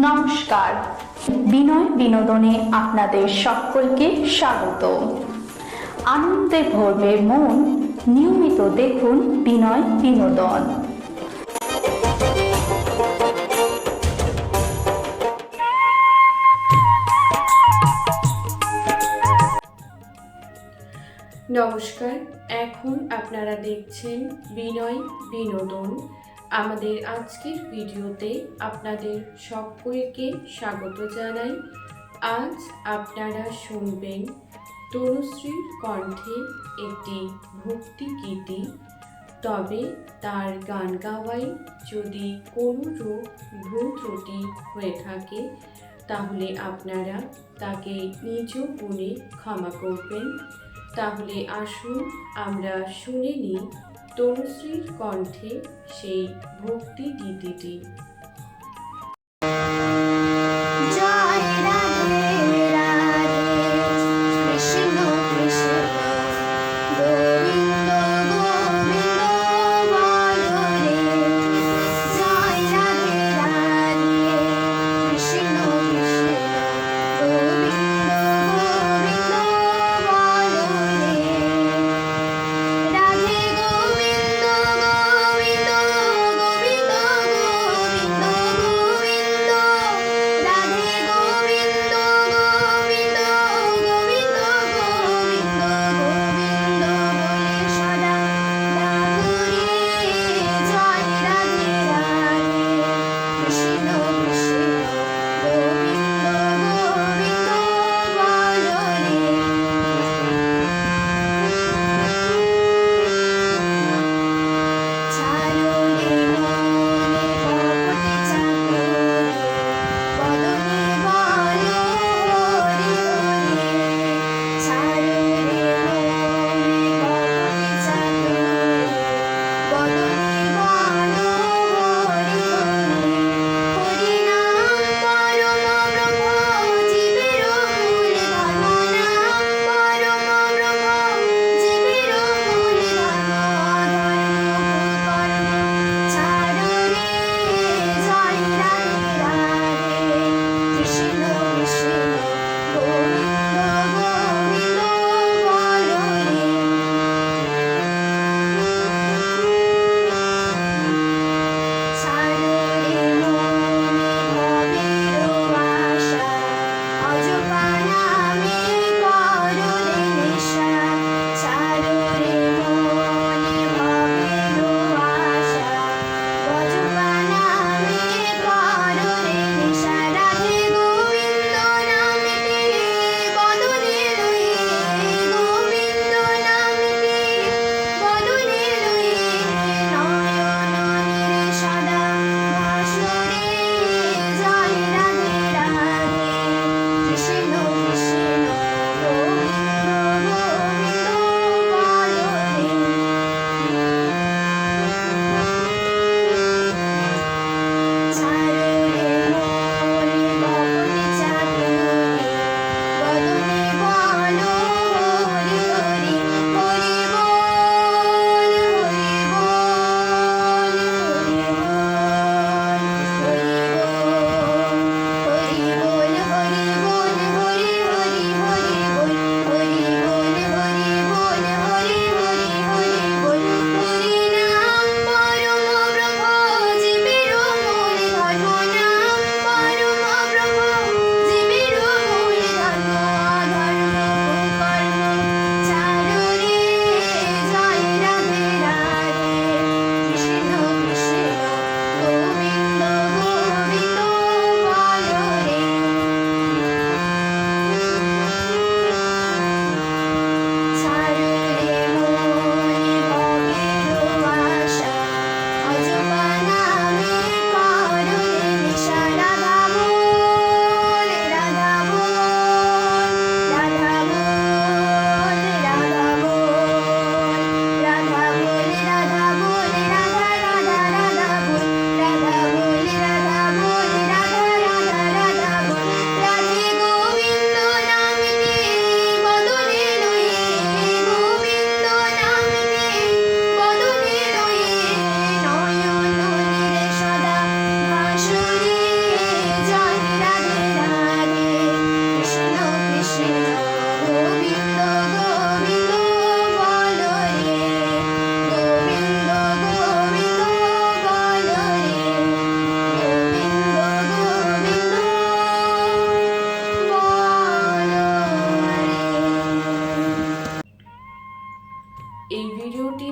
নমস্কার, বিনয় বিনোদনে আপনাদের সকলকে স্বাগত। আনন্দে ভরবে মন, নিয়মিত দেখুন বিনয় বিনোদন। নমস্কার, এখন আপনারা দেখছেন বিনয় বিনোদন। আমাদের আজকের ভিডিওতে আপনাদের সকলকে স্বাগত জানাই। আজ আপনারা শুনবেন তনুশ্রীর কণ্ঠে একটি ভক্তি গীতি। তবে তার গান গাওয়ায় যদি কোনো রূপ ভুল ত্রুটি হয়ে থাকে তাহলে আপনারা তাকে নিজ গুণে ক্ষমা করবেন। তাহলে আসুন আমরা শুনে নিই তনুশ্রীর কণ্ঠে সেই ভক্তি গীতিটি।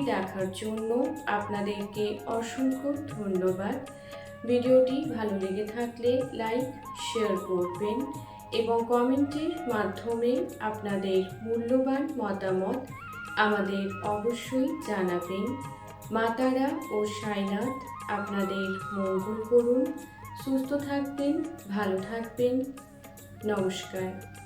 দেখার জন্য আপনাদেরকে অসংখ্য ধন্যবাদ। ভিডিওটি ভালো লেগে থাকলে লাইক শেয়ার করবেন এবং কমেন্টের মাধ্যমে আপনাদের মূল্যবান মতামত আমাদের অবশ্যই জানাবেন। মা তারা ও সাইনাথ আপনাদের মঙ্গল করুন। সুস্থ থাকবেন, ভালো থাকবেন। নমস্কার।